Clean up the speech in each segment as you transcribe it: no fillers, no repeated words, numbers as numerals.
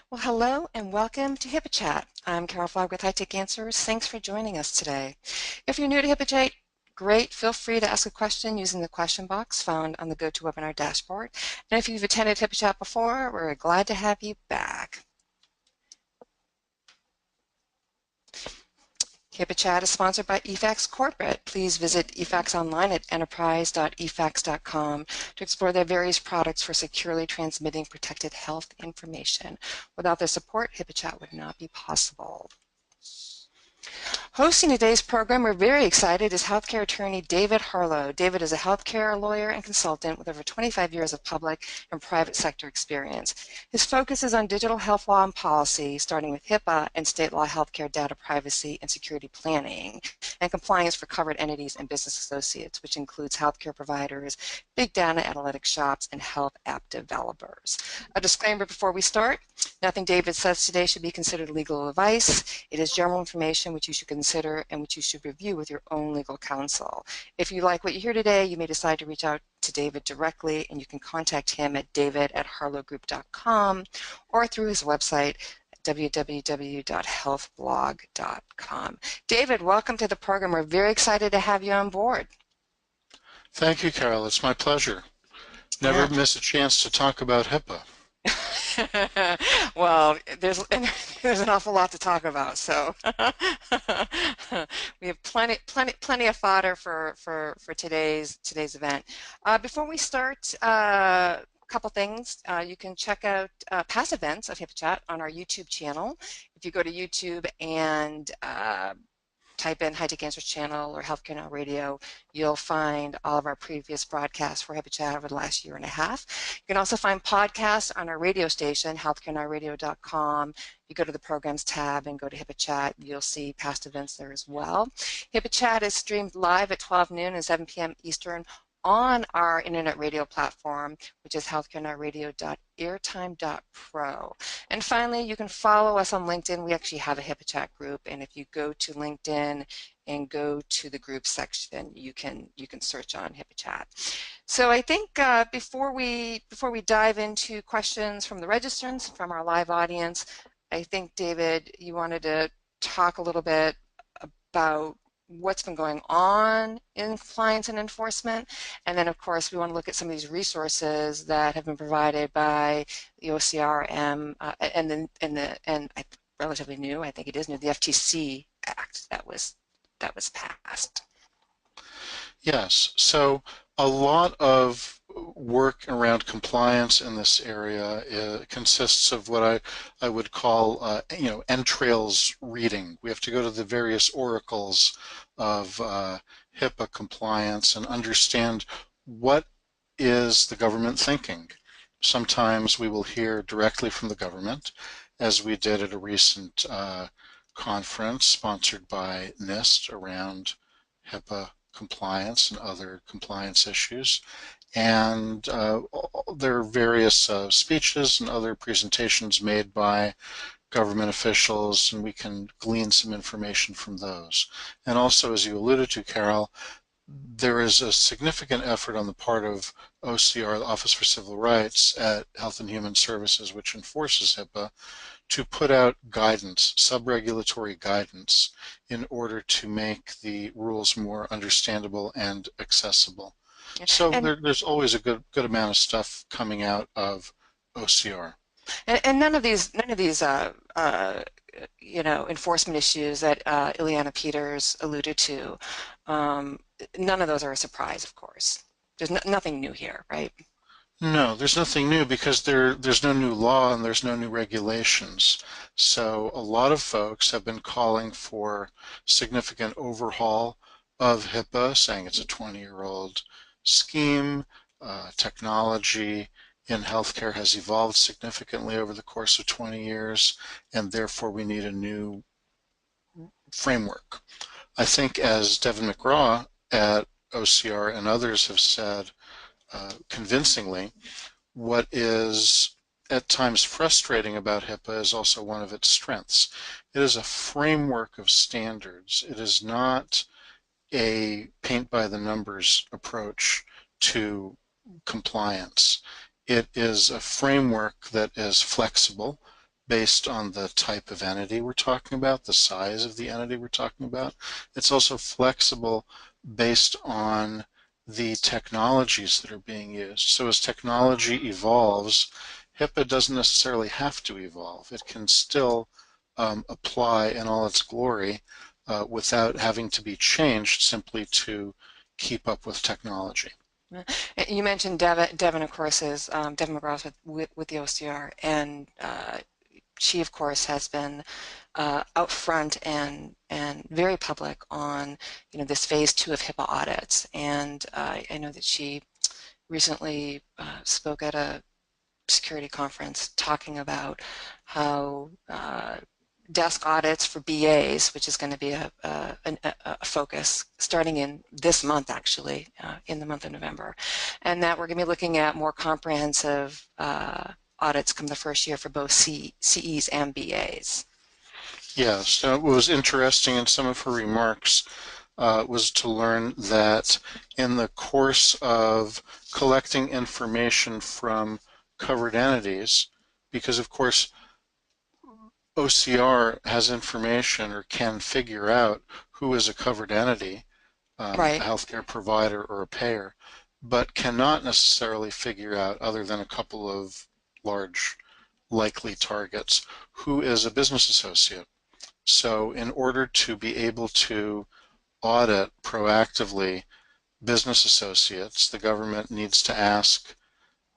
Well, hello and welcome to HIPAA Chat. I'm Carol Fogg with High-Tech Answers. Thanks for joining us today. If you're new to HIPAA Chat, great. Feel free to ask a question using the question box found on the GoToWebinar dashboard. And if you've attended HIPAA Chat before, we're glad to have you back. HIPAA Chat is sponsored by eFax Corporate. Please visit eFax online at enterprise.efax.com to explore their various products for securely transmitting protected health information. Without their support, HIPAA Chat would not be possible. Hosting today's program, we're very excited, is healthcare attorney David Harlow. David is a healthcare lawyer and consultant with over 25 years of public and private sector experience. His focus is on digital health law and policy, starting with HIPAA and state law healthcare data privacy and security planning, and compliance for covered entities and business associates, which includes healthcare providers, big data analytics shops, and health app developers. A disclaimer before we start: nothing David says today should be considered legal advice. It is general information which you should consider and which you should review with your own legal counsel. If you like what you hear today, you may decide to reach out to David directly, and you can contact him at david@harlowgroup.com or through his website, www.healthblog.com. David, welcome to the program. We're very excited to have you on board. Thank you, Carol. It's my pleasure. Never miss a chance to talk about HIPAA. Well, there's an awful lot to talk about, so we have plenty of fodder for today's event. Before we start, a couple things. You can check out past events of HIPAA Chat on our YouTube channel. If you go to YouTube and type in High-Tech Answers channel or Healthcare Now Radio, you'll find all of our previous broadcasts for HIPAA Chat over the last year and a half. You can also find podcasts on our radio station, healthcarenowradio.com. You go to the Programs tab and go to HIPAA Chat. You'll see past events there as well. HIPAA Chat is streamed live at 12 noon and 7 p.m. Eastern on our internet radio platform, which is healthcarenowradio.airtime.pro. And finally, you can follow us on LinkedIn. We actually have a HIPAA Chat group, and if you go to LinkedIn and go to the group section, you can search on HIPAA Chat. So I think before we dive into questions from the registrants, from our live audience, I think, David, you wanted to talk a little bit about what's been going on in compliance and enforcement, and then of course we want to look at some of these resources that have been provided by the OCRM and relatively new, I think it is new, the FTC Act that was passed. Yes, so a lot of work around compliance in this area consists of what I would call entrails reading. We have to go to the various oracles of HIPAA compliance and understand what is the government thinking. Sometimes we will hear directly from the government, as we did at a recent conference sponsored by NIST around HIPAA compliance and other compliance issues. And there are various speeches and other presentations made by government officials, and we can glean some information from those. And also, as you alluded to, Carol, there is a significant effort on the part of OCR, the Office for Civil Rights at Health and Human Services, which enforces HIPAA, to put out guidance, sub-regulatory guidance, in order to make the rules more understandable and accessible. So there's always a good amount of stuff coming out of OCR. And none of these enforcement issues that Ileana Peters alluded to, none of those are a surprise, of course. There's nothing new here, right? No, there's nothing new because there's no new law and there's no new regulations. So a lot of folks have been calling for significant overhaul of HIPAA, saying it's a 20-year-old scheme. Technology in healthcare has evolved significantly over the course of 20 years, and therefore we need a new framework. I think, as Devin McGraw at OCR and others have said, convincingly, what is at times frustrating about HIPAA is also one of its strengths. It is a framework of standards. It is not a paint-by-the-numbers approach to compliance. It is a framework that is flexible, based on the type of entity we're talking about, the size of the entity we're talking about. It's also flexible based on the technologies that are being used. So as technology evolves, HIPAA doesn't necessarily have to evolve. It can still apply in all its glory without having to be changed simply to keep up with technology. You mentioned Devin, of course, is Devin McGrath with the OCR, and she, of course, has been out front and very public on this phase 2 of HIPAA audits. And I know that she recently spoke at a security conference talking about how desk audits for BAs, which is going to be a focus starting in this month, actually, in the month of November, and that we're going to be looking at more comprehensive audits come the first year for both CEs and BAs. Yeah, so what was interesting in some of her remarks was to learn that in the course of collecting information from covered entities, because of course OCR has information or can figure out who is a covered entity, a Right. healthcare provider or a payer, but cannot necessarily figure out, other than a couple of large likely targets, who is a business associate. So in order to be able to audit proactively business associates, the government needs to ask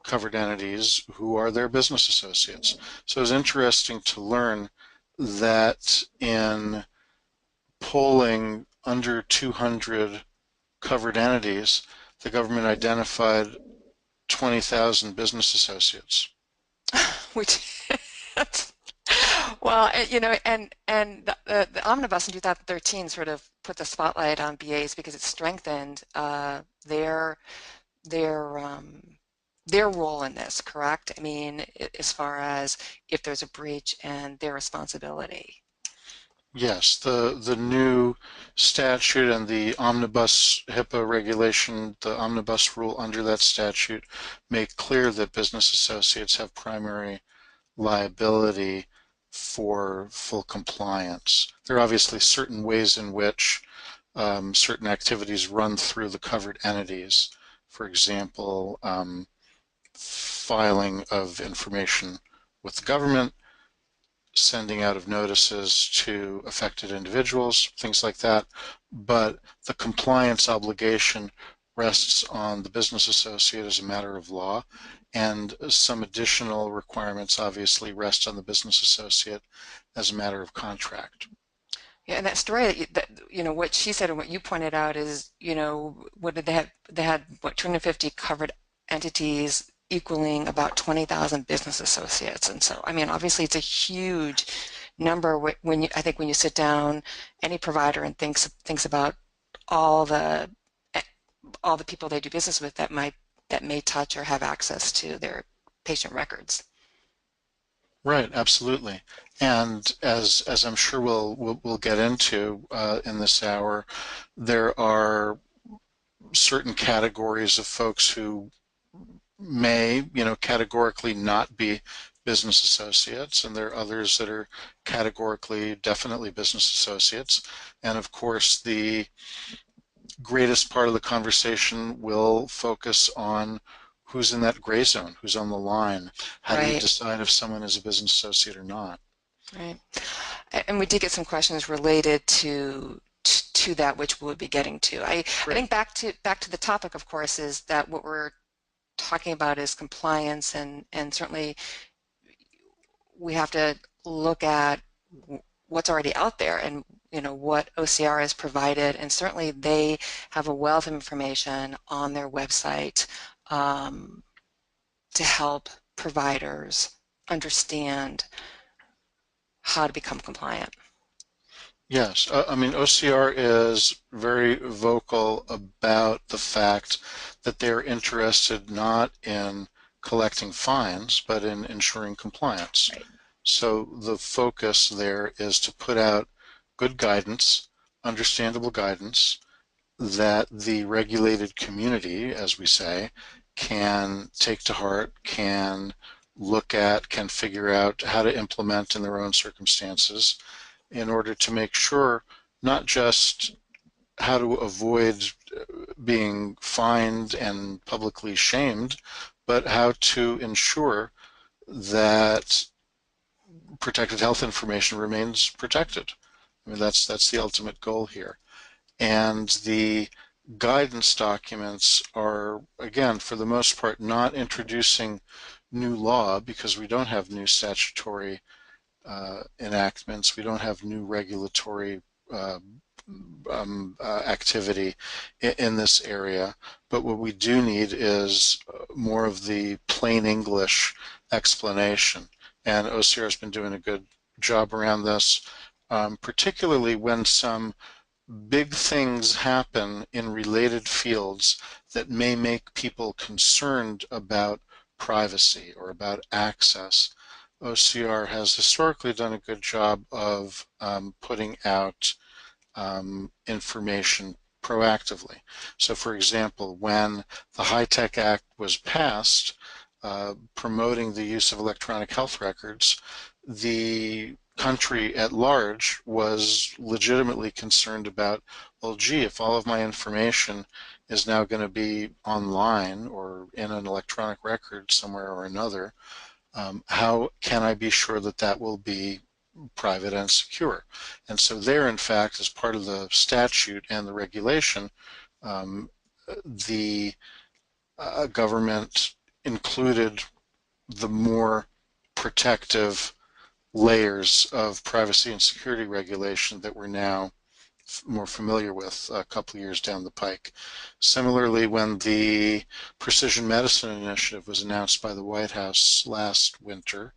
covered entities who are their business associates. So it's interesting to learn that in polling under 200 covered entities, the government identified 20,000 business associates. Which well, and the omnibus in 2013 sort of put the spotlight on BAs because it strengthened their um, their role in this, correct? I mean, as far as if there's a breach and their responsibility. Yes, the new statute and the omnibus HIPAA regulation, the omnibus rule under that statute make clear that business associates have primary liability for full compliance. There are obviously certain ways in which certain activities run through the covered entities. For example, filing of information with the government, sending out of notices to affected individuals, things like that. But the compliance obligation rests on the business associate as a matter of law, and some additional requirements obviously rest on the business associate as a matter of contract. Yeah, and that story what she said and what you pointed out is, what did they have? They had what 250 covered entities equaling about 20,000 business associates. And so, I mean, obviously it's a huge number when I think when you sit down, any provider and thinks about all the eh, all the people they do business with that may touch or have access to their patient records. Right, absolutely. And as I'm sure we'll get into in this hour, there are certain categories of folks who may, categorically not be business associates, and there are others that are categorically definitely business associates. And of course, the greatest part of the conversation will focus on who's in that gray zone, who's on the line. How do you Right, decide if someone is a business associate or not? right. And we did get some questions related to that, which we'll be getting to. I Great. think back to the topic, of course, is that what we're talking about is compliance, and certainly we have to look at what's already out there and what OCR has provided, and certainly they have a wealth of information on their website um, to help providers understand how to become compliant. Yes, I mean, OCR is very vocal about the fact that they're interested not in collecting fines, but in ensuring compliance. Right. So the focus there is to put out good guidance, understandable guidance that the regulated community, as we say, can take to heart, can look at, can figure out how to implement in their own circumstances in order to make sure not just how to avoid being fined and publicly shamed, but how to ensure that protected health information remains protected. I mean, that's the ultimate goal here. And the guidance documents are, again, for the most part, not introducing new law because we don't have new statutory enactments. We don't have new regulatory activity in this area. But what we do need is more of the plain English explanation. And OCR has been doing a good job around this, particularly when some big things happen in related fields that may make people concerned about privacy or about access. OCR has historically done a good job of putting out information proactively. So for example, when the HITECH Act was passed, promoting the use of electronic health records, the country at large was legitimately concerned about, well, gee, if all of my information is now going to be online or in an electronic record somewhere or another, how can I be sure that that will be private and secure? And so there, in fact, as part of the statute and the regulation, the government included the more protective layers of privacy and security regulation that we're now more familiar with a couple of years down the pike. Similarly, when the Precision Medicine Initiative was announced by the White House last winter,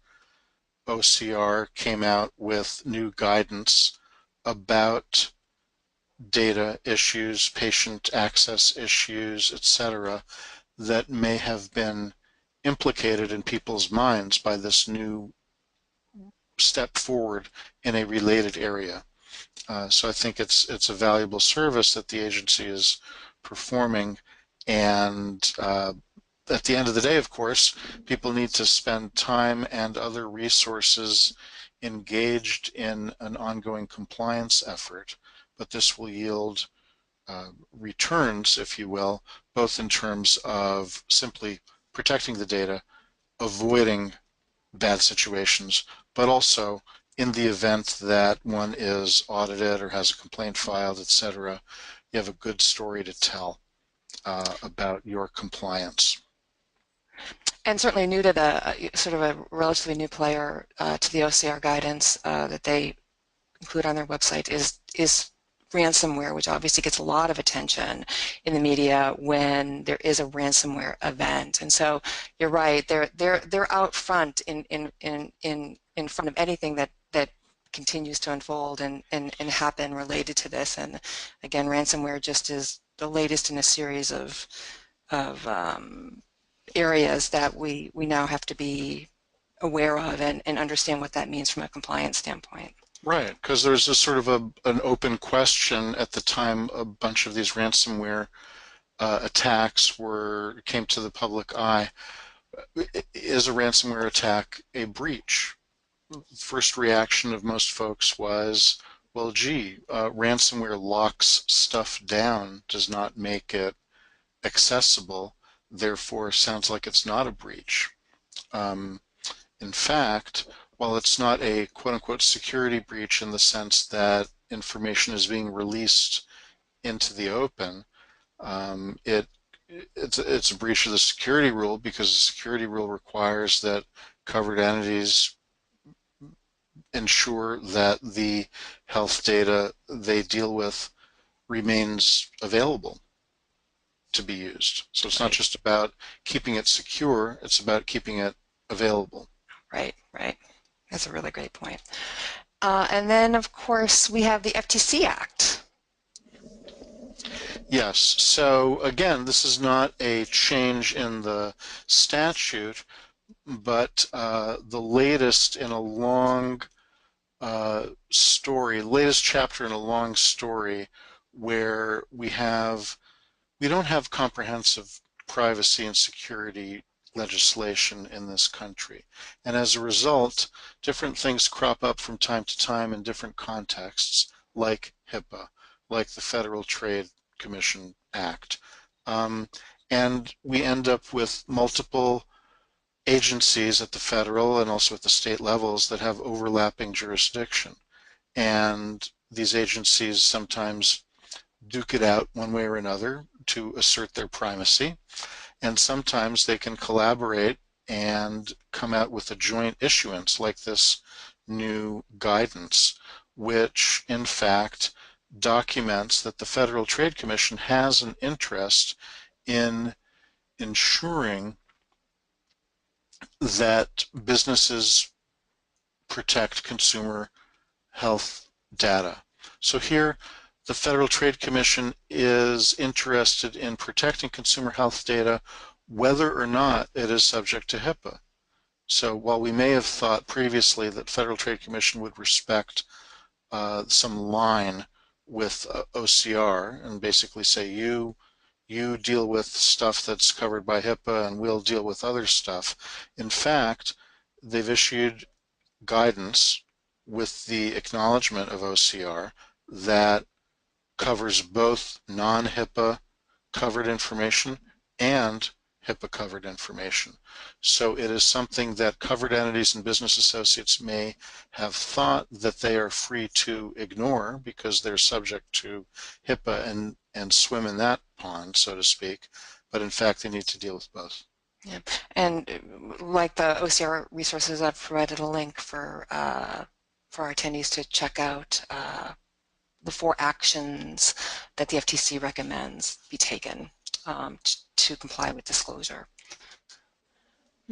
OCR came out with new guidance about data issues, patient access issues, etc., that may have been implicated in people's minds by this new step forward in a related area. So I think it's a valuable service that the agency is performing, and at the end of the day, of course, people need to spend time and other resources engaged in an ongoing compliance effort, but this will yield returns, if you will, both in terms of simply protecting the data, avoiding bad situations, but also in the event that one is audited or has a complaint filed, etc., you have a good story to tell about your compliance. And certainly new to the sort of a relatively new player to the OCR guidance that they include on their website is ransomware, which obviously gets a lot of attention in the media when there is a ransomware event. And so you're right, they're out front in front of anything that continues to unfold and happen related to this. And again, ransomware just is the latest in a series of areas that we now have to be aware of and understand what that means from a compliance standpoint. Right, because there's a sort of an open question at the time a bunch of these ransomware attacks came to the public eye. Is a ransomware attack a breach? First reaction of most folks was, well, gee, ransomware locks stuff down, does not make it accessible, therefore sounds like it's not a breach. In fact, while it's not a quote-unquote security breach in the sense that information is being released into the open, it's a breach of the security rule because the security rule requires that covered entities ensure that the health data they deal with remains available to be used. So it's not just about keeping it secure, it's about keeping it available. Right, right. That's a really great point. And then, of course, we have the FTC Act. Yes, so again, this is not a change in the statute, but the latest in a long latest chapter in a long story where we don't have comprehensive privacy and security legislation in this country. And as a result, different things crop up from time to time in different contexts, like HIPAA, like the Federal Trade Commission Act. Um, and we end up with multiple agencies at the federal and also at the state levels that have overlapping jurisdiction. And these agencies sometimes duke it out one way or another to assert their primacy. And sometimes they can collaborate and come out with a joint issuance like this new guidance, which in fact documents that the Federal Trade Commission has an interest in ensuring that businesses protect consumer health data. So here, the Federal Trade Commission is interested in protecting consumer health data whether or not it is subject to HIPAA. So while we may have thought previously that Federal Trade Commission would respect some line with OCR and basically say you deal with stuff that's covered by HIPAA and we'll deal with other stuff. In fact, they've issued guidance with the acknowledgement of OCR that covers both non-HIPAA covered information and HIPAA covered information. So it is something that covered entities and business associates may have thought that they are free to ignore because they're subject to HIPAA and swim in that pond, so to speak, but in fact they need to deal with both. Yeah. And like the OCR resources, I've provided a link for our attendees to check out the 4 actions that the FTC recommends be taken to comply with disclosure.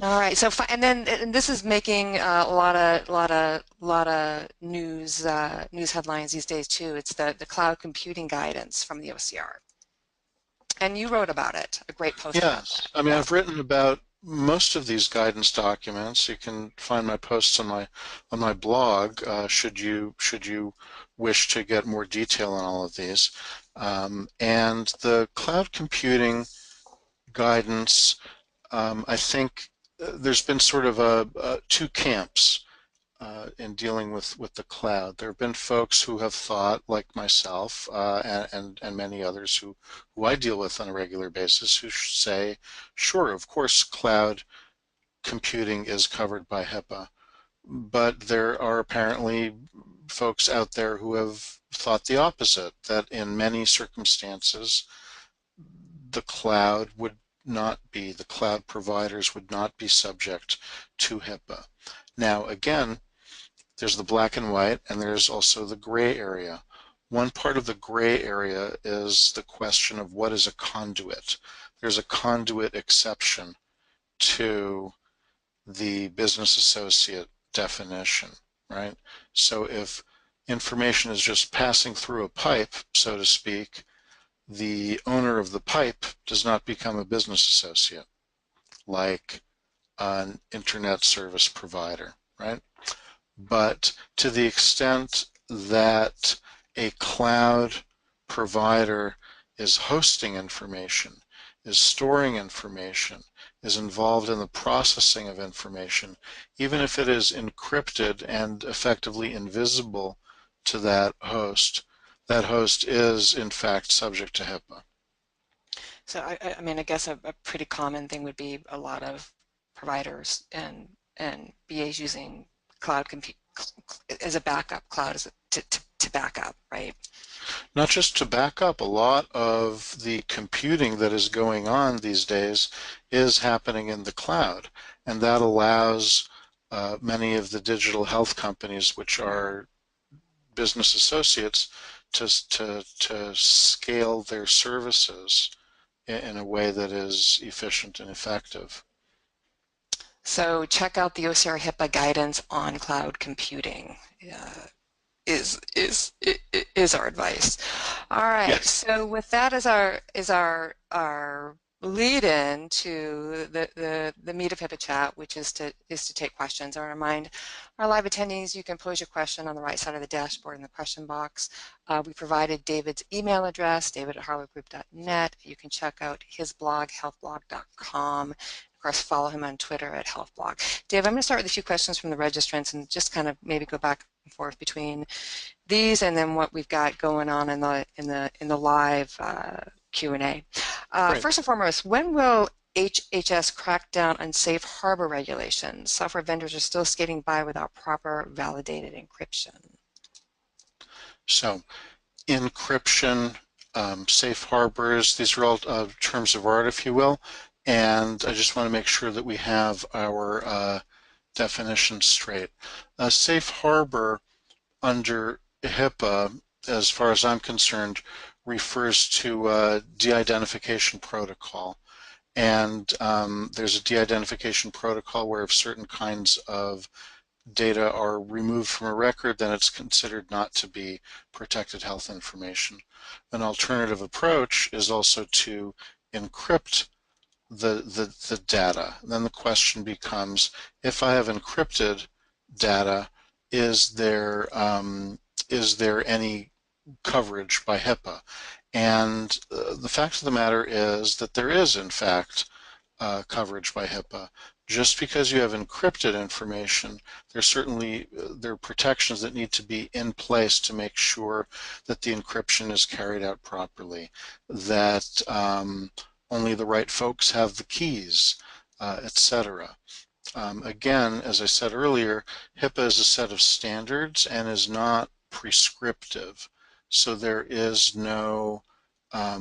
All right. So, and this is making a lot of news headlines these days too. It's the cloud computing guidance from the OCR, and you wrote about it. A great post about Yes, that. I mean Yeah. I've written about most of these guidance documents. You can find my posts on my blog should you wish to get more detail on all of these. And the cloud computing guidance, I think there's been sort of two camps in dealing with the cloud. There have been folks who have thought, like myself, and many others who I deal with on a regular basis, who say, sure, of course, cloud computing is covered by HIPAA. But there are apparently folks out there who have thought the opposite, that in many circumstances, the cloud providers would not be subject to HIPAA. Now, again, there's the black and white, and there's also the gray area. One part of the gray area is the question of what is a conduit. There's a conduit exception to the business associate definition, right? So if information is just passing through a pipe, so to speak, the owner of the pipe does not become a business associate, like an internet service provider, right? But to the extent that a cloud provider is hosting information, is storing information, is involved in the processing of information, even if it is encrypted and effectively invisible to that host is in fact subject to HIPAA. So I mean, I guess a pretty common thing would be a lot of providers and BAs using cloud compute as a backup, cloud as to back up, right? Not just to back up, a lot of the computing that is going on these days is happening in the cloud, and that allows many of the digital health companies, which are business associates, to scale their services in a way that is efficient and effective. So check out the OCR HIPAA guidance on cloud computing. Is our advice. All right. Yes. So with that as our lead in to the meat of HIPAA chat, which is to take questions. I remind our live attendees you can pose your question on the right side of the dashboard in the question box. We provided David's email address, david@harlowgroup.net. You can check out his blog, healthblog.com. Of course, follow him on Twitter at HealthBlog. Dave, I'm going to start with a few questions from the registrants and just kind of maybe go back and forth between these and then what we've got going on in the live Q&A. Great. First and foremost, when will HHS crack down on safe harbor regulations? Software vendors are still skating by without proper validated encryption. So encryption, safe harbors, these are all terms of art, if you will. And I just want to make sure that we have our definitions straight. A safe harbor under HIPAA, as far as I'm concerned, refers to a de-identification protocol. And there's a de-identification protocol where if certain kinds of data are removed from a record, then it's considered not to be protected health information. An alternative approach is also to encrypt the data. Then the question becomes, if I have encrypted data, is there any coverage by HIPAA? And the fact of the matter is that there is, in fact, coverage by HIPAA. Just because you have encrypted information, there are protections that need to be in place to make sure that the encryption is carried out properly, that only the right folks have the keys, etc. Again, as I said earlier, HIPAA is a set of standards and is not prescriptive. So there is no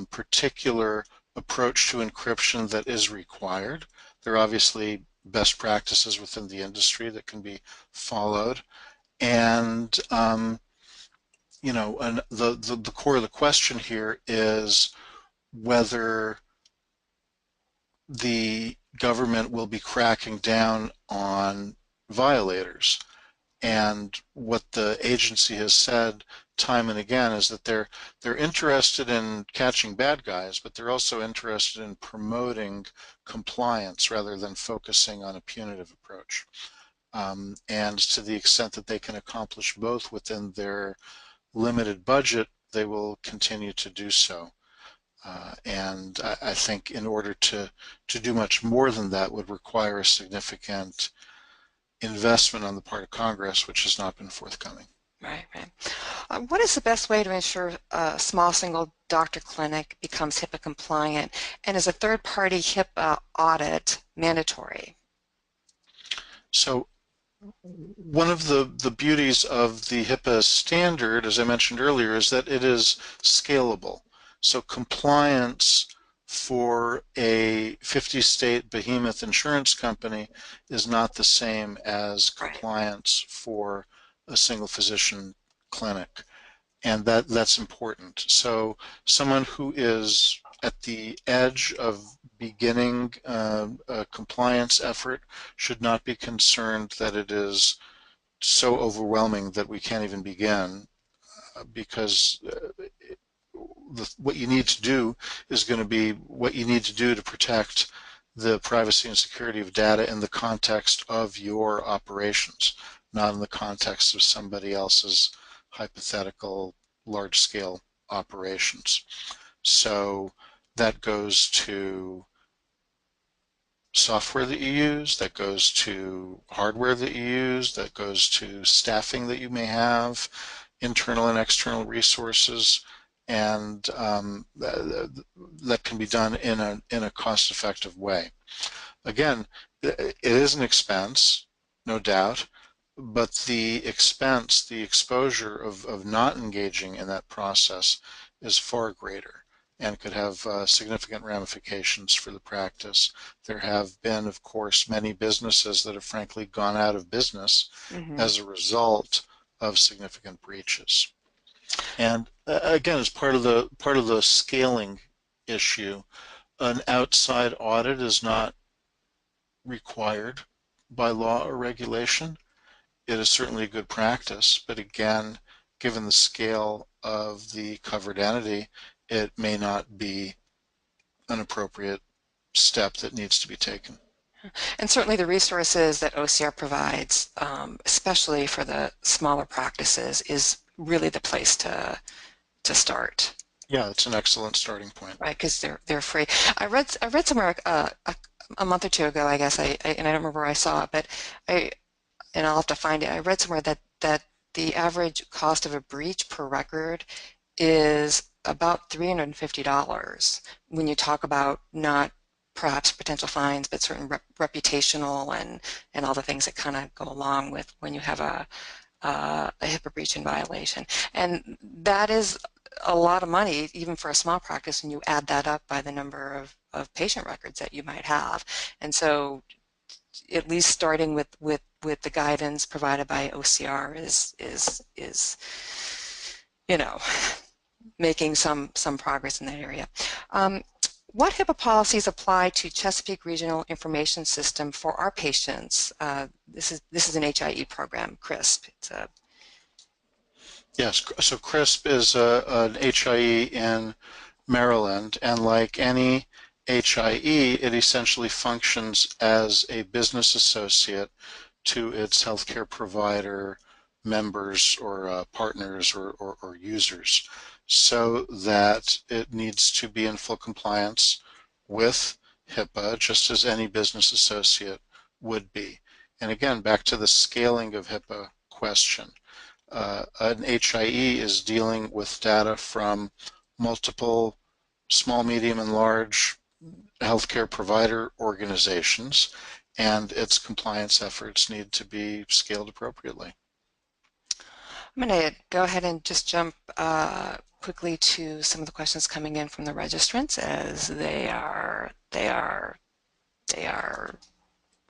particular approach to encryption that is required. There are obviously best practices within the industry that can be followed. And, the core of the question here is whether the government will be cracking down on violators. And what the agency has said time and again is that they're interested in catching bad guys, but they're also interested in promoting compliance rather than focusing on a punitive approach. And to the extent that they can accomplish both within their limited budget, they will continue to do so. And I think in order to do much more than that would require a significant investment on the part of Congress, which has not been forthcoming. Right, right. What is the best way to ensure a small single doctor clinic becomes HIPAA compliant? And is a third-party HIPAA audit mandatory? So one of the beauties of the HIPAA standard, as I mentioned earlier, is that it is scalable. So compliance for a 50-state behemoth insurance company is not the same as compliance for a single physician clinic. And that's important. So someone who is at the edge of beginning a compliance effort should not be concerned that it is so overwhelming that we can't even begin, because what you need to do is going to be what you need to do to protect the privacy and security of data in the context of your operations, not in the context of somebody else's hypothetical large-scale operations. So that goes to software that you use, that goes to hardware that you use, that goes to staffing that you may have, internal and external resources, and that can be done in a cost-effective way. Again, it is an expense, no doubt, but the expense, the exposure of not engaging in that process is far greater and could have significant ramifications for the practice. There have been, of course, many businesses that have frankly gone out of business as a result of significant breaches. And again, as part of the scaling issue, an outside audit is not required by law or regulation. It is certainly a good practice, but again, given the scale of the covered entity, it may not be an appropriate step that needs to be taken. And certainly the resources that OCR provides, especially for the smaller practices, is really the place to start. Yeah, it's an excellent starting point. Right, because they're free. I read somewhere a month or two ago, I guess, and I don't remember where I saw it, but I, and I'll have to find it. I read somewhere that the average cost of a breach per record is about $350 when you talk about not perhaps potential fines, but certain reputational and all the things that kind of go along with when you have a HIPAA breach in violation. And that is a lot of money, even for a small practice, and you add that up by the number of patient records that you might have. And so at least starting with the guidance provided by OCR is you know, making some progress in that area. What HIPAA policies apply to Chesapeake Regional Information System for our patients? This is an HIE program, CRISP. It's a Yes, so CRISP is an HIE in Maryland, and like any HIE, it essentially functions as a business associate to its healthcare provider members or partners or users, so that it needs to be in full compliance with HIPAA, just as any business associate would be. And again, back to the scaling of HIPAA question. An HIE is dealing with data from multiple small, medium, and large healthcare provider organizations, and its compliance efforts need to be scaled appropriately. I'm going to go ahead and just jump quickly to some of the questions coming in from the registrants, as they are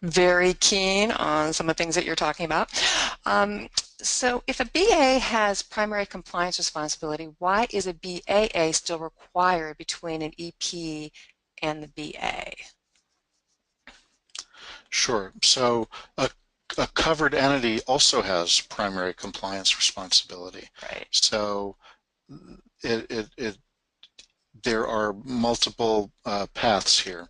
very keen on some of the things that you're talking about. So if a BA has primary compliance responsibility, why is a BAA still required between an EP and the BA? Sure. So a covered entity also has primary compliance responsibility. Right. So there are multiple paths here.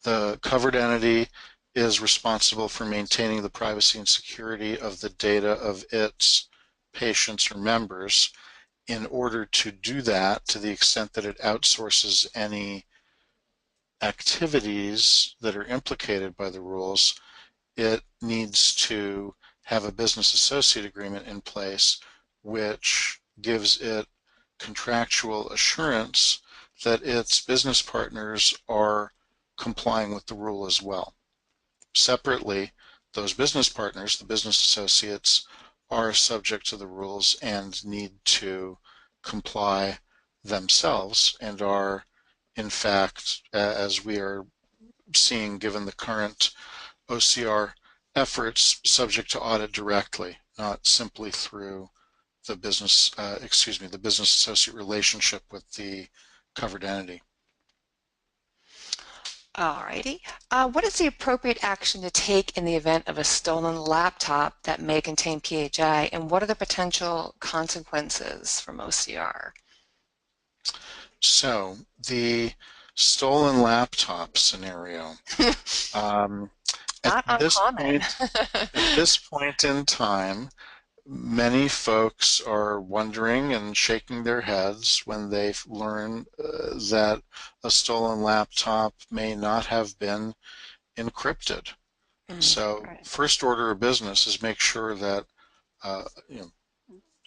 The covered entity is responsible for maintaining the privacy and security of the data of its patients or members. In order to do that, to the extent that it outsources any activities that are implicated by the rules, it needs to have a business associate agreement in place, which gives it contractual assurance that its business partners are complying with the rule as well. Separately, those business partners, the business associates, are subject to the rules and need to comply themselves and are, in fact, as we are seeing given the current OCR efforts, subject to audit directly, not simply through the business, the business associate relationship with the covered entity. Alrighty. What is the appropriate action to take in the event of a stolen laptop that may contain PHI, and what are the potential consequences from OCR? So the stolen laptop scenario. Um, at Not this uncommon. point, at this point in time, many folks are wondering and shaking their heads when they learn that a stolen laptop may not have been encrypted. So Right. first order of business is make sure that you know,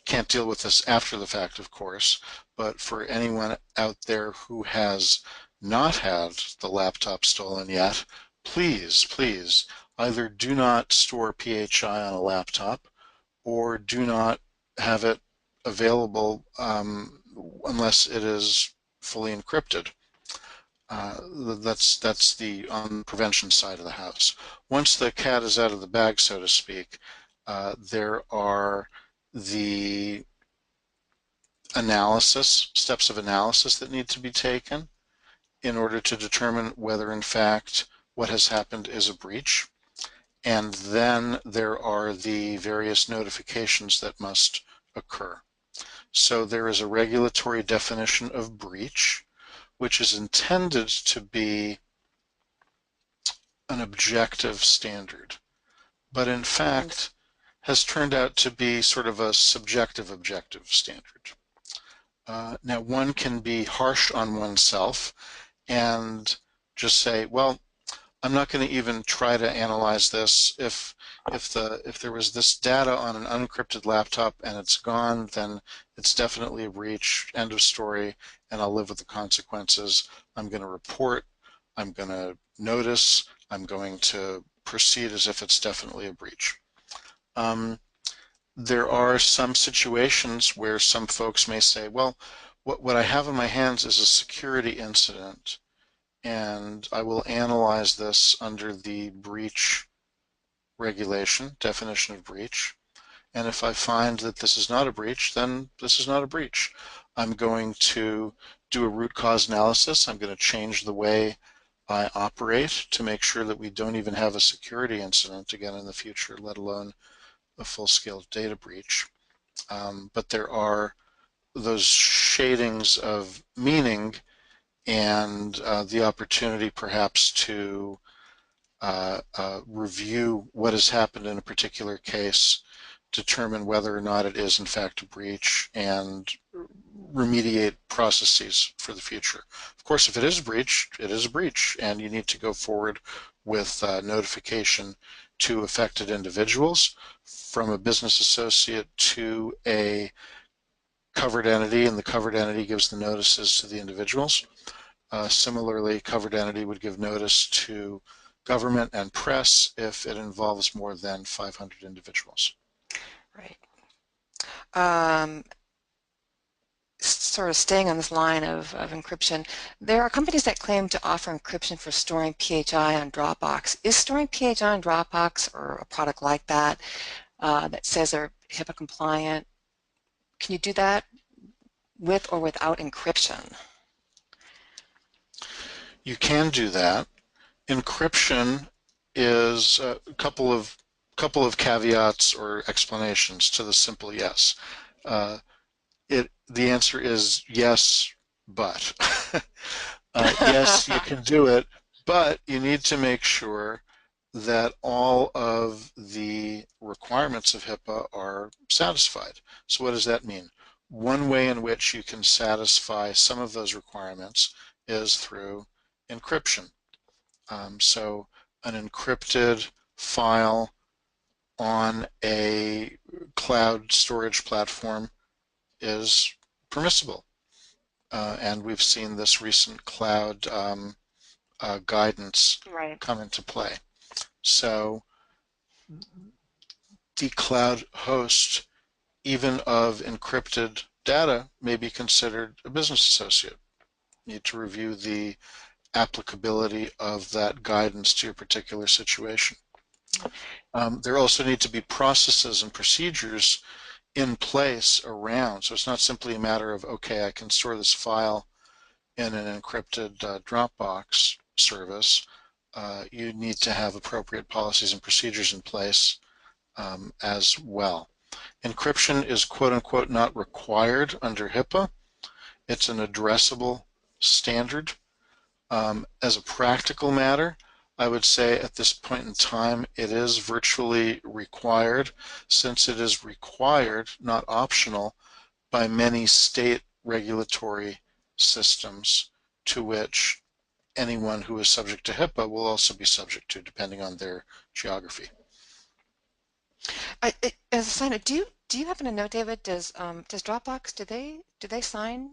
can't deal with this after the fact, of course, but for anyone out there who has not had the laptop stolen yet, please, either do not store PHI on a laptop or do not have it available unless it is fully encrypted. That's the on the prevention side of the house. Once the cat is out of the bag, so to speak, there are the steps of analysis that need to be taken in order to determine whether in fact what has happened is a breach. And then there are the various notifications that must occur. So there is a regulatory definition of breach, which is intended to be an objective standard, but in fact has turned out to be sort of a subjective objective standard. Now, one can be harsh on oneself and just say, well, I'm not going to even try to analyze this. If there was this data on an unencrypted laptop and it's gone, then it's definitely a breach. End of story, and I'll live with the consequences. I'm going to report. I'm going to notice. I'm going to proceed as if it's definitely a breach. There are some situations where some folks may say, well, what I have in my hands is a security incident, and I will analyze this under the breach regulation, definition of breach. And if I find that this is not a breach, then this is not a breach. I'm going to do a root cause analysis. I'm going to change the way I operate to make sure that we don't even have a security incident again in the future, let alone a full-scale data breach. But there are those shadings of meaning and the opportunity perhaps to review what has happened in a particular case, determine whether or not it is in fact a breach, and remediate processes for the future. Of course, if it is a breach, it is a breach, and you need to go forward with notification to affected individuals, from a business associate to a covered entity, and the covered entity gives the notices to the individuals. Similarly, covered entity would give notice to government and press if it involves more than 500 individuals. Right. Um, Sort of staying on this line of encryption, there are companies that claim to offer encryption for storing PHI on Dropbox. Is storing PHI on Dropbox or a product like that that says they're HIPAA compliant, can you do that with or without encryption? You can do that. Encryption is a couple of caveats or explanations to the simple yes. Uh, the answer is yes, but yes, you can do it, but you need to make sure that all of the requirements of HIPAA are satisfied. So what does that mean? One way in which you can satisfy some of those requirements is through encryption. So an encrypted file on a cloud storage platform is permissible. And we've seen this recent cloud guidance Right. come into play. So the cloud host, even of encrypted data, may be considered a business associate. You need to review the applicability of that guidance to your particular situation. There also need to be processes and procedures in place around. So it's not simply a matter of, okay, I can store this file in an encrypted Dropbox service. You need to have appropriate policies and procedures in place as well. Encryption is quote unquote not required under HIPAA. It's an addressable standard. As a practical matter, I would say at this point in time it is virtually required, since it is required, not optional, by many state regulatory systems to which anyone who is subject to HIPAA will also be subject to, depending on their geography. As a sign note, do you happen to know, David, does Dropbox, do they sign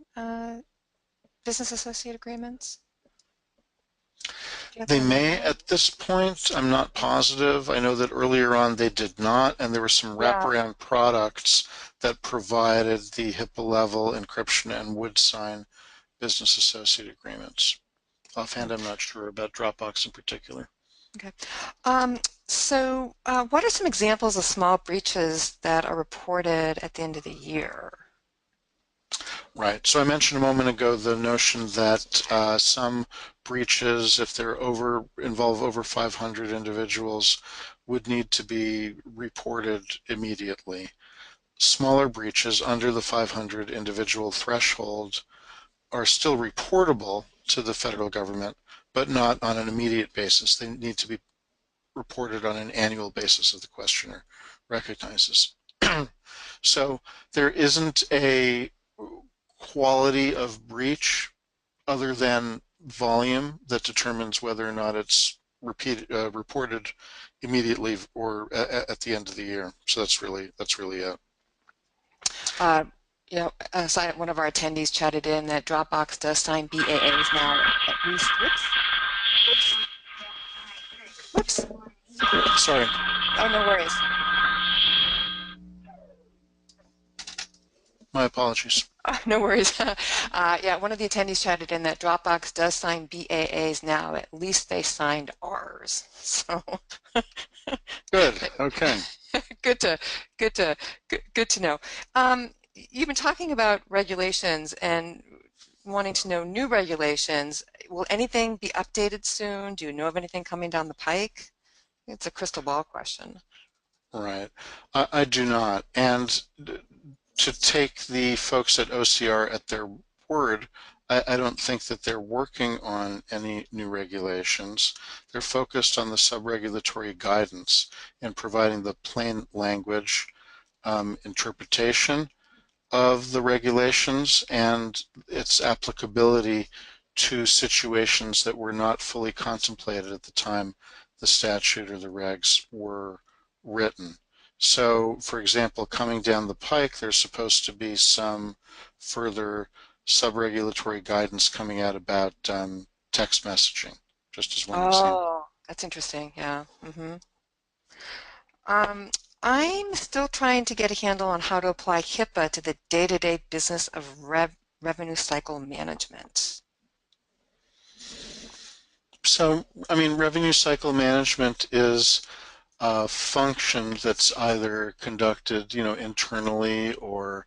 business associate agreements? Do you They happen to know may that? at this point. I'm not positive. I know that earlier on they did not, and there were some Yeah. wraparound products that provided the HIPAA level encryption and would sign business associate agreements. Offhand, I'm not sure about Dropbox in particular. Okay. What are some examples of small breaches that are reported at the end of the year? Right. So I mentioned a moment ago the notion that some breaches, if they're involve over 500 individuals, would need to be reported immediately. Smaller breaches under the 500 individual threshold are still reportable to the federal government, but not on an immediate basis. They need to be reported on an annual basis, as the questioner recognizes. So there isn't a quality of breach other than volume that determines whether or not it's reported immediately or at the end of the year. So that's really it. Uh, one of our attendees chatted in that Dropbox does sign BAAs now at least. Whoops, whoops. Sorry, Oh, no worries. my apologies. Oh, no worries. Yeah, one of the attendees chatted in that Dropbox does sign BAAs now. At least they signed ours. So Good. Okay. good to good to know. You've been talking about regulations and wanting to know new regulations. Will anything be updated soon? Do you know of anything coming down the pike? It's a crystal ball question. Right. I do not. And to take the folks at OCR at their word, I don't think that they're working on any new regulations. They're focused on the sub-regulatory guidance and providing the plain language interpretation of the regulations and its applicability to situations that were not fully contemplated at the time the statute or the regs were written. So, for example, coming down the pike, there's supposed to be some further sub-regulatory guidance coming out about text messaging, just as one example. Oh, that's interesting. Yeah. Um, I'm still trying to get a handle on how to apply HIPAA to the day-to-day business of revenue cycle management. So, I mean, revenue cycle management is a function that's either conducted, internally or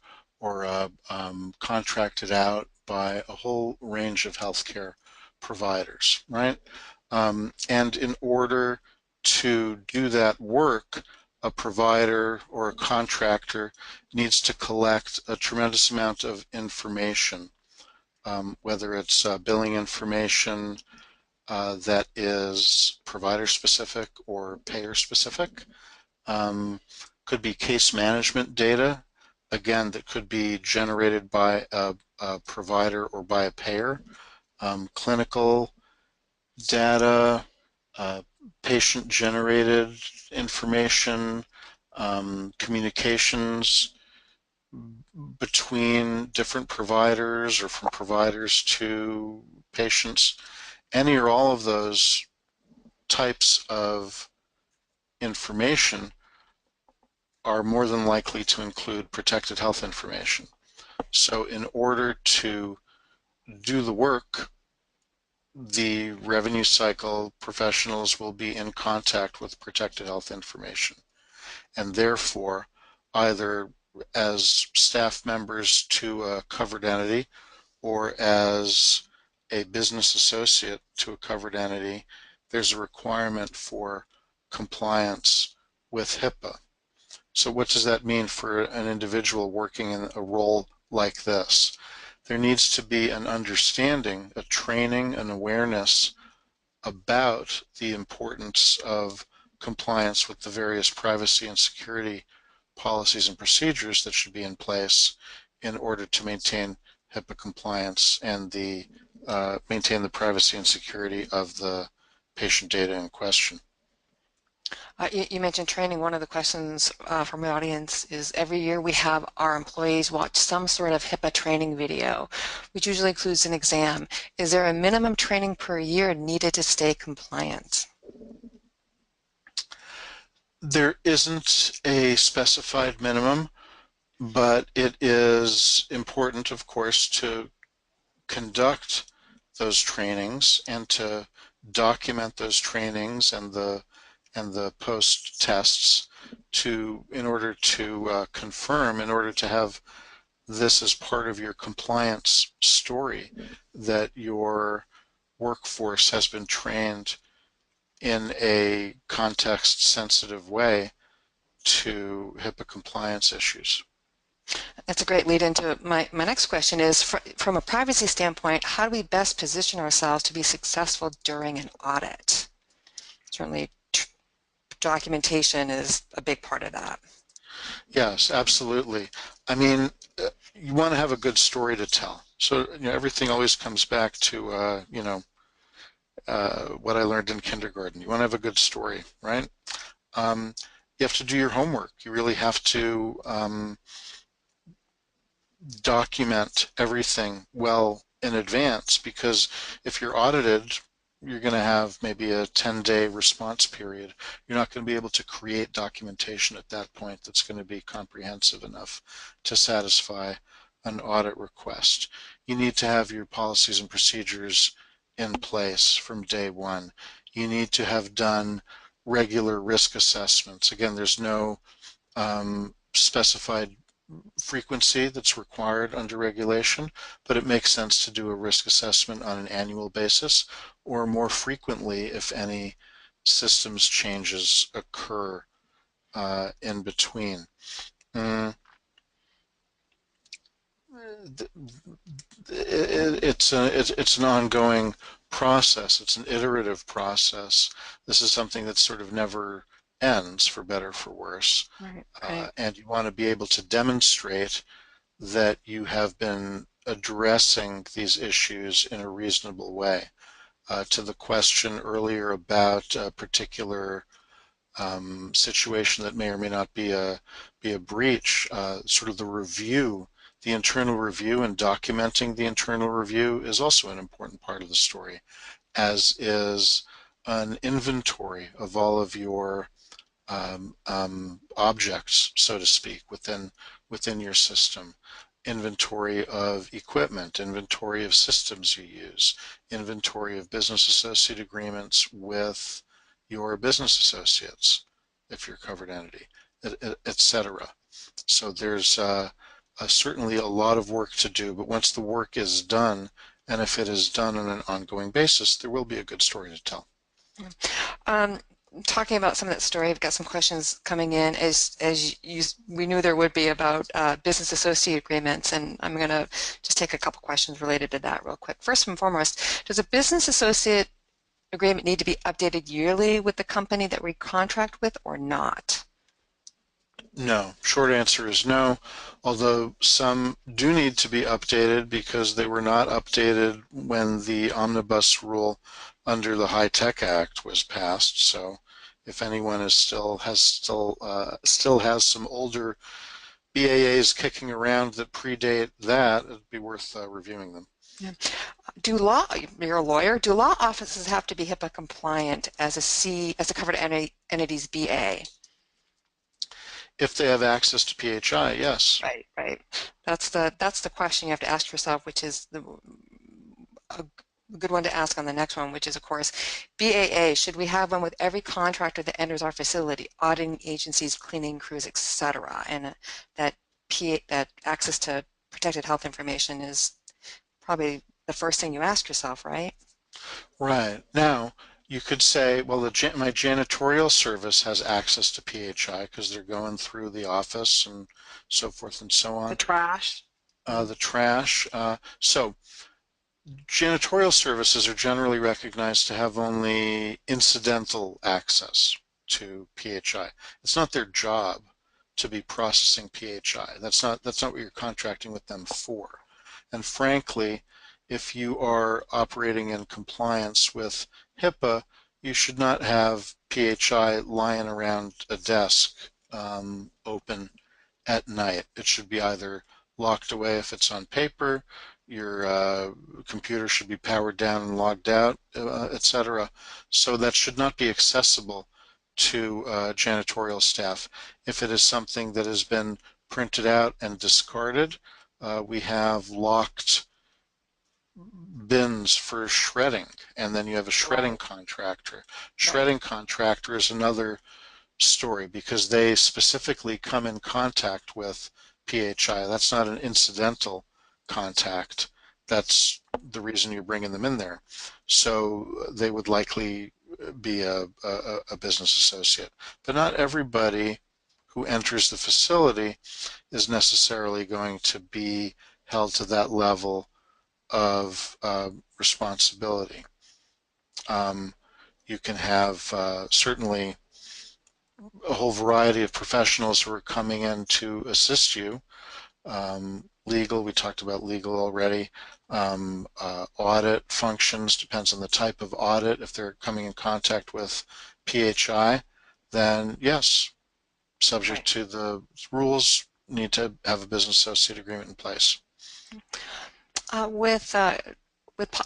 contracted out by a whole range of healthcare providers, right? And in order to do that work, a provider or a contractor needs to collect a tremendous amount of information, whether it's billing information, that is provider specific or payer specific. Um, could be case management data, again, that could be generated by a provider or by a payer. Clinical data, uh, patient generated information, communications between different providers or from providers to patients. Any or all of those types of information are more than likely to include protected health information. So in order to do the work, the revenue cycle professionals will be in contact with protected health information, and therefore either as staff members to a covered entity or as a business associate to a covered entity, there's a requirement for compliance with HIPAA. So what does that mean for an individual working in a role like this? There needs to be an understanding, a training, an awareness about the importance of compliance with the various privacy and security policies and procedures that should be in place in order to maintain HIPAA compliance and maintain the privacy and security of the patient data in question. You mentioned training. One of the questions from the audience is every year we have our employees watch some sort of HIPAA training video, which usually includes an exam. Is there a minimum training per year needed to stay compliant? There isn't a specified minimum, but it is important, of course, to conduct those trainings and to document those trainings and the post tests in order to confirm, in order to have this as part of your compliance story, that your workforce has been trained in a context sensitive way to HIPAA compliance issues. That's a great lead into my next question is, from a privacy standpoint, how do we best position ourselves to be successful during an audit? Certainly, documentation is a big part of that. Yes, absolutely. I mean, you want to have a good story to tell. So, everything always comes back to, what I learned in kindergarten. You want to have a good story, right? You have to do your homework. You really have to document everything well in advance, because if you're audited, you're going to have maybe a 10-day response period. You're not going to be able to create documentation at that point that's going to be comprehensive enough to satisfy an audit request. You need to have your policies and procedures in place from day one. You need to have done regular risk assessments. Again, there's no specified frequency that's required under regulation, but it makes sense to do a risk assessment on an annual basis, or more frequently if any systems changes occur in between. Mm, it's an ongoing process. It's an iterative process. This is something that sort of never ends, for better or for worse. Right, right. And you want to be able to demonstrate that you have been addressing these issues in a reasonable way. To the question earlier about a particular situation that may or may not be a breach, sort of the internal review and documenting the internal review is also an important part of the story, as is an inventory of all of your objects, so to speak, within your system. Inventory of equipment, inventory of systems you use, inventory of business associate agreements with your business associates, if you're a covered entity, etc. So there's certainly a lot of work to do, but once the work is done, and if it is done on an ongoing basis, there will be a good story to tell. Um, Talking about some of that story, I've got some questions coming in we knew there would be about business associate agreements, and I'm going to just take a couple questions related to that real quick. First and foremost, does a business associate agreement need to be updated yearly with the company that we contract with or not? No. Short answer is no, although some do need to be updated because they were not updated when the omnibus rule under the High Tech Act was passed. So if anyone still has some older BAAs kicking around that predate that, it'd be worth reviewing them. Yeah. You're a lawyer, do law offices have to be HIPAA compliant as a covered entity's BA? If they have access to PHI, yes. Right, right. That's the question you have to ask yourself, which is a good one to ask on the next one, which is, of course, BAA. Should we have one with every contractor that enters our facility, auditing agencies, cleaning crews, etc.? And that access to protected health information is probably the first thing you ask yourself, right? Right. Now, you could say, well, my janitorial service has access to PHI because they're going through the office and so forth and so The on. trash. The trash. So janitorial services are generally recognized to have only incidental access to PHI. It's not their job to be processing PHI. That's not what you're contracting with them for. And frankly, if you are operating in compliance with HIPAA, you should not have PHI lying around a desk open at night. It should be either locked away if it's on paper, your computer should be powered down and logged out, etc. So that should not be accessible to janitorial staff. If it is something that has been printed out and discarded, we have locked bins for shredding, and then you have a shredding Right, contractor. right. Shredding contractor is another story because they specifically come in contact with PHI. That's not an incidental contact. That's the reason you're bringing them in there. So they would likely be a business associate. But not everybody who enters the facility is necessarily going to be held to that level of responsibility. Um, you can have certainly a whole variety of professionals who are coming in to assist you, Legal, we talked about legal already. Audit functions, depends on the type of audit. If they're coming in contact with PHI, then yes, subject Right. to the rules, need to have a business associate agreement in place. Uh, with uh,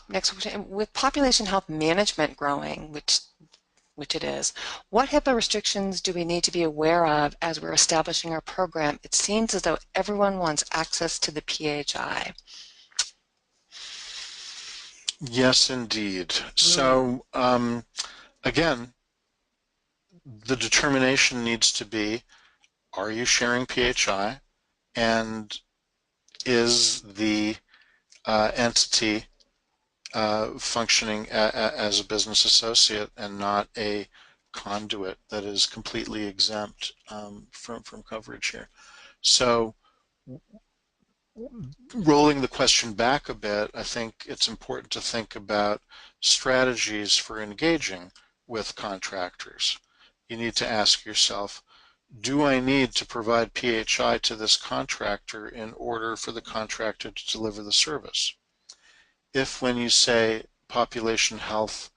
next question, with population health management growing, which it is, what HIPAA restrictions do we need to be aware of as we're establishing our program? It seems as though everyone wants access to the PHI. Yes, indeed. Mm. So again, the determination needs to be, are you sharing PHI? And is the entity functioning as a business associate and not a conduit that is completely exempt from coverage here? So rolling the question back a bit, I think it's important to think about strategies for engaging with contractors. You need to ask yourself, do I need to provide PHI to this contractor in order for the contractor to deliver the service? If when you say population health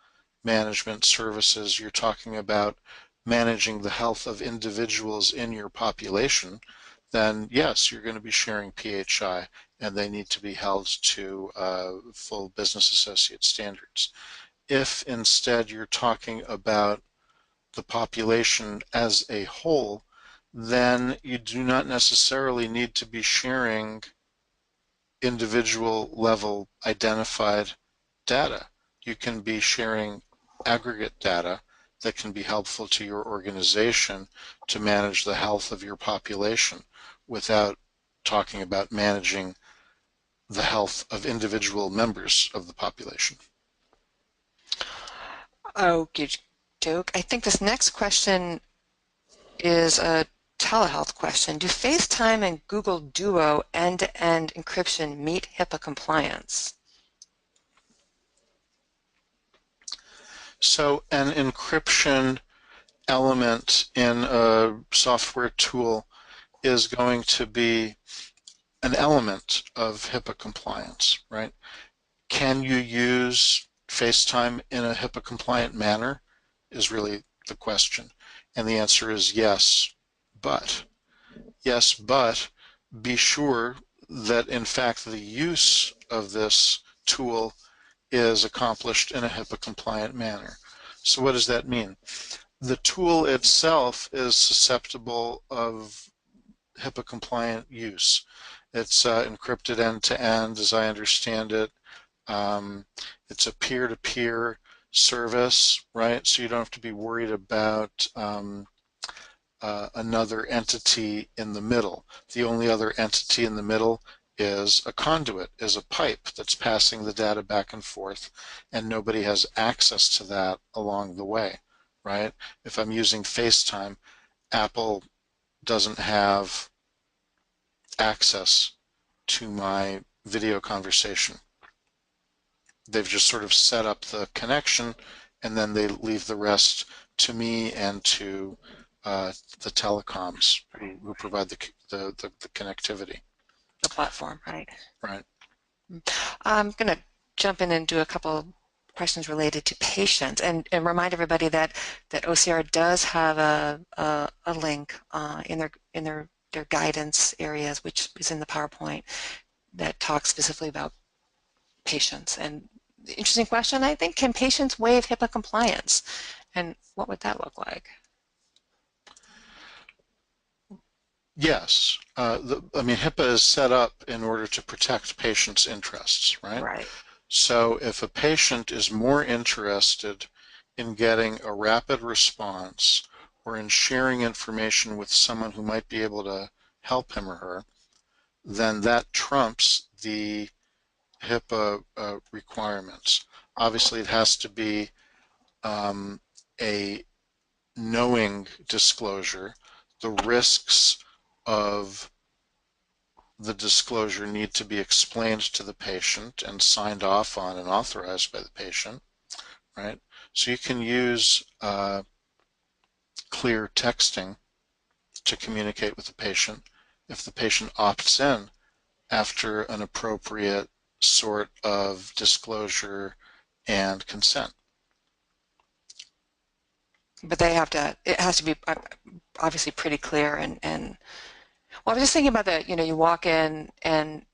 management services, you're talking about managing the health of individuals in your population, then yes, you're going to be sharing PHI and they need to be held to full business associate standards. If instead you're talking about the population as a whole, then you do not necessarily need to be sharing individual level identified data. You can be sharing aggregate data that can be helpful to your organization to manage the health of your population without talking about managing the health of individual members of the population. Okay, doke. I think this next question is a telehealth question. Do FaceTime and Google Duo end-to-end encryption meet HIPAA compliance? So an encryption element in a software tool is going to be an element of HIPAA compliance, right? Can you use FaceTime in a HIPAA compliant manner is really the question. And the answer is yes, but. Yes, but be sure that in fact the use of this tool is accomplished in a HIPAA compliant manner. So what does that mean? The tool itself is susceptible of HIPAA compliant use. It's encrypted end to end, as I understand it. Um, it's a peer-to-peer service, right? So you don't have to be worried about another entity in the middle. The only other entity in the middle is a conduit, is a pipe that's passing the data back and forth, and nobody has access to that along the way, right? If I'm using FaceTime, Apple doesn't have access to my video conversation. They've just sort of set up the connection and then they leave the rest to me and to the telecoms who provide the connectivity. The platform, right? Right. I'm going to jump in and do a couple questions related to patients and remind everybody that OCR does have a link in their guidance areas, which is in the PowerPoint, that talks specifically about patients. And the interesting question, I think, can patients waive HIPAA compliance? And what would that look like? Yes. I mean, HIPAA is set up in order to protect patients' interests, right? Right. So if a patient is more interested in getting a rapid response or in sharing information with someone who might be able to help him or her, then that trumps the HIPAA requirements. Obviously, it has to be a knowing disclosure. The risks of the disclosure need to be explained to the patient and signed off on and authorized by the patient, right? So you can use clear texting to communicate with the patient. If the patient opts in after an appropriate sort of disclosure and consent. But they have to, it has to be obviously pretty clear well, I was just thinking about that, you walk in and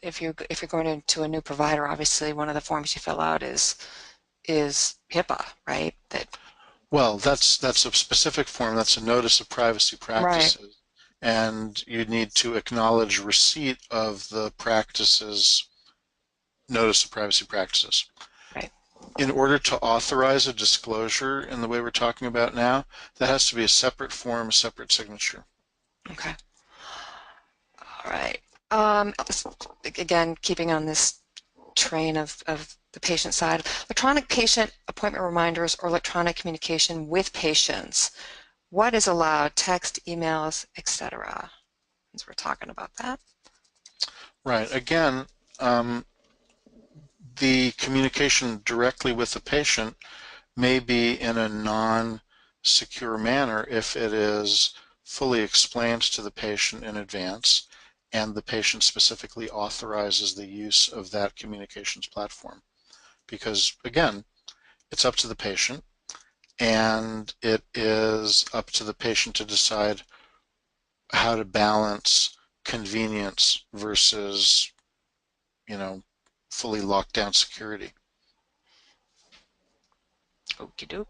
if you're going into a new provider, obviously one of the forms you fill out is HIPAA, right? Well, that's a specific form. That's a notice of privacy Right, practices, and you need to acknowledge receipt of the practices notice of privacy practices. right. In order to authorize a disclosure in the way we're talking about now, that has to be a separate form, a separate signature. Okay. All right. Again, keeping on this train of the patient side, electronic patient appointment reminders or electronic communication with patients. What is allowed? Text, emails, etc. Since we're talking about that. Right. Again, the communication directly with the patient may be in a non-secure manner if it is fully explained to the patient in advance and the patient specifically authorizes the use of that communications platform. Because again, it's up to the patient and it is up to the patient to decide how to balance convenience versus, you know, fully locked down security. Okie doke.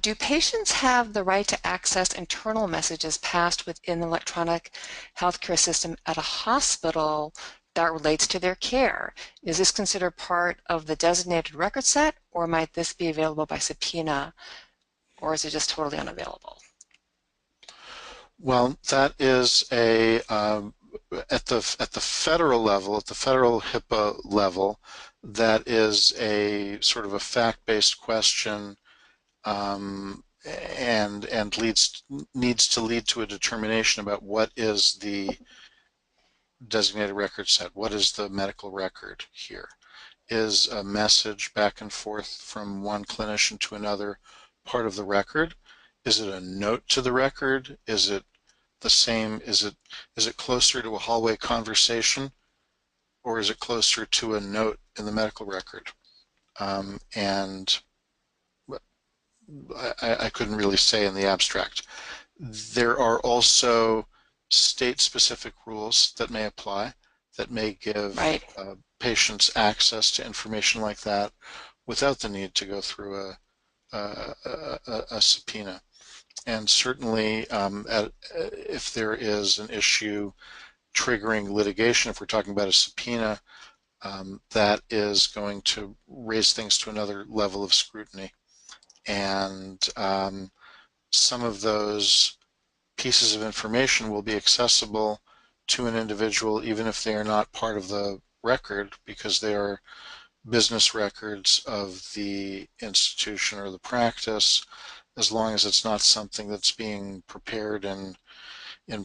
Do patients have the right to access internal messages passed within the electronic healthcare system at a hospital that relates to their care? Is this considered part of the designated record set, or might this be available by subpoena, or is it just totally unavailable? Well, that is a at the federal level, at the federal HIPAA level, that is a sort of a fact-based question, and needs to lead to a determination about what is the designated record set, what is the medical record here. Is a message back and forth from one clinician to another part of the record? Is it a note to the record? Is it the same? Is it closer to a hallway conversation, or is it closer to a note in the medical record? And I couldn't really say in the abstract. There are also state-specific rules that may apply that may give Right. patients access to information like that without the need to go through a subpoena. And certainly, if there is an issue triggering litigation, if we're talking about a subpoena, that is going to raise things to another level of scrutiny. And some of those pieces of information will be accessible to an individual even if they are not part of the record, because they are business records of the institution or the practice, as long as it's not something that's being prepared in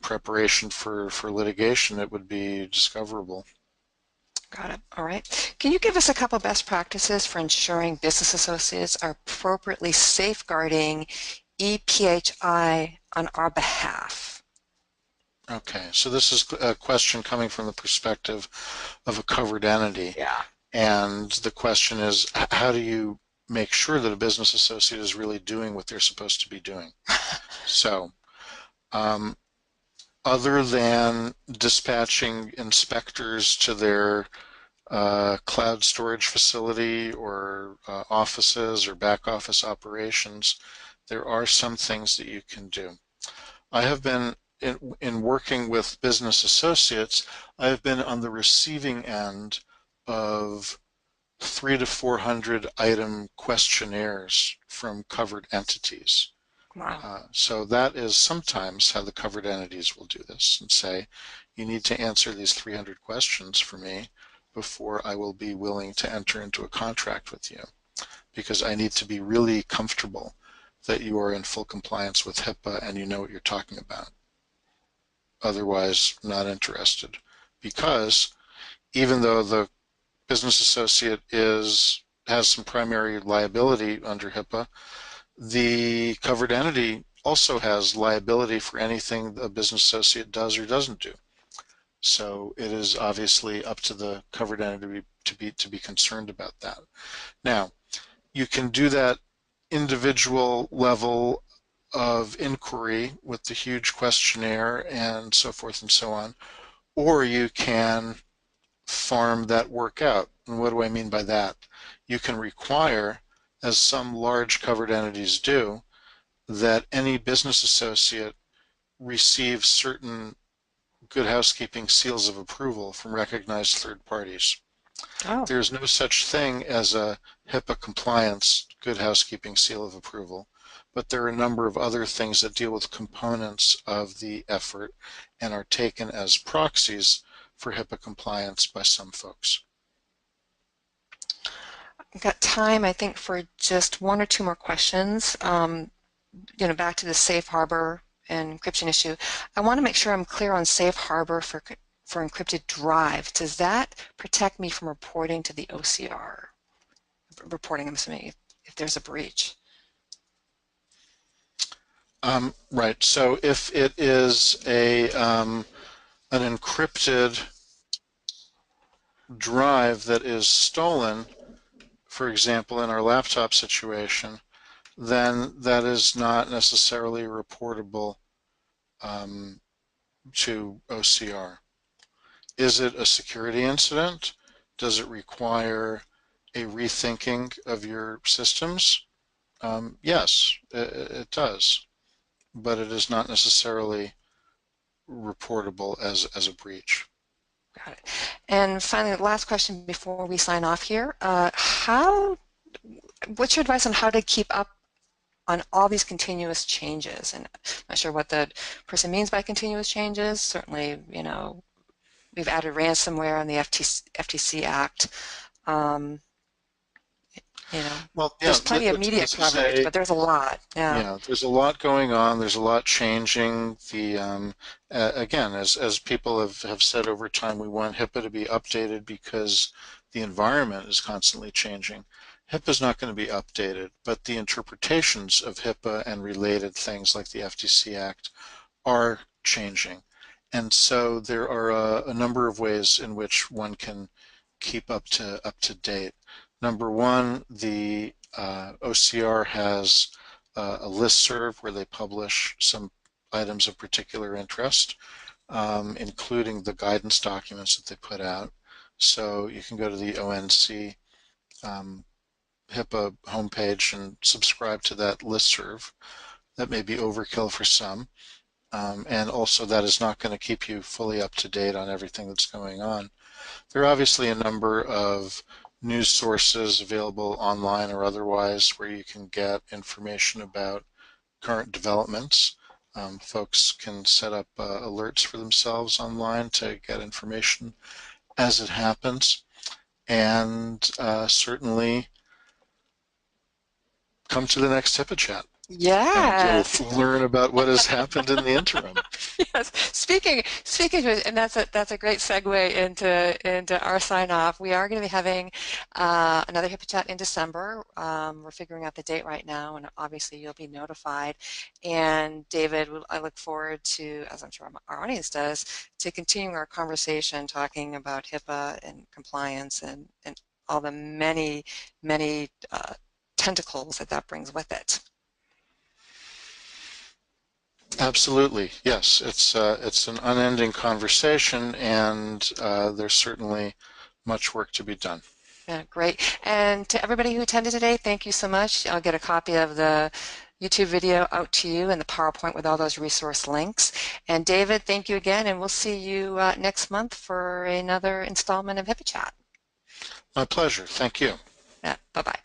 preparation for litigation, it would be discoverable. Got it. All right. Can you give us a couple best practices for ensuring business associates are appropriately safeguarding EPHI on our behalf? Okay, so this is a question coming from the perspective of a covered entity. Yeah. And the question is, how do you make sure that a business associate is really doing what they're supposed to be doing? So, other than dispatching inspectors to their cloud storage facility or offices or back office operations, there are some things that you can do. I have been, in working with business associates, I have been on the receiving end of 300 to 400 item questionnaires from covered entities. Wow. So that is sometimes how the covered entities will do this and say, you need to answer these 300 questions for me before I will be willing to enter into a contract with you, because I need to be really comfortable that you are in full compliance with HIPAA and you know what you're talking about. Otherwise, not interested. Because even though the business associate has some primary liability under HIPAA, the covered entity also has liability for anything a business associate does or doesn't do. So it is obviously up to the covered entity to be concerned about that. Now, you can do that individual level of inquiry with the huge questionnaire and so forth and so on, or you can farm that work out. And what do I mean by that? You can require, as some large covered entities do, that any business associate receive certain good housekeeping seals of approval from recognized third parties. Oh, There's no such thing as a HIPAA compliance good housekeeping seal of approval, but there are a number of other things that deal with components of the effort and are taken as proxies for HIPAA compliance by some folks. I've got time, I think, for just one or two more questions. Back to the safe harbor and encryption issue. I want to make sure I'm clear on safe harbor for encrypted drive. Does that protect me from reporting to the OCR? Reporting, I'm assuming, if there's a breach. Right. So if it is an encrypted drive that is stolen, for example, in our laptop situation, then that is not necessarily reportable to OCR. Is it a security incident? Does it require a rethinking of your systems? Yes, it does, but it is not necessarily reportable as a breach. Got it. And finally, the last question before we sign off here. What's your advice on how to keep up on all these continuous changes? And I'm not sure what the person means by continuous changes. Certainly, we've added ransomware in the FTC Act. Um, Well, yeah, there's plenty of media this is coverage, but there's a lot. Yeah. yeah, there's a lot going on. There's a lot changing. Again, as people have said over time, we want HIPAA to be updated because the environment is constantly changing. HIPAA is not going to be updated, but the interpretations of HIPAA and related things like the FTC Act are changing. And so there are a number of ways in which one can keep up to date. Number one, the OCR has a listserv where they publish some items of particular interest, including the guidance documents that they put out. So you can go to the ONC HIPAA homepage and subscribe to that listserv. That may be overkill for some. And also that is not going to keep you fully up to date on everything that's going on. There are obviously a number of news sources available online or otherwise where you can get information about current developments. Folks can set up alerts for themselves online to get information as it happens. And certainly come to the next HIPAA chat and you'll Yes. learn about what has happened in the interim. Yes. Speaking of it, and that's a great segue into our sign off. We are going to be having another HIPAA chat in December. We're figuring out the date right now, and obviously you'll be notified. And David, I look forward to, as I'm sure our audience does, to continuing our conversation talking about HIPAA and compliance and all the many tentacles that brings with it. Absolutely, yes. It's an unending conversation, and there's certainly much work to be done. Yeah, great. And to everybody who attended today, thank you so much. I'll get a copy of the YouTube video out to you and the PowerPoint with all those resource links. And David, thank you again, and we'll see you next month for another installment of HIPAA Chat. My pleasure. Thank you. Yeah, bye-bye.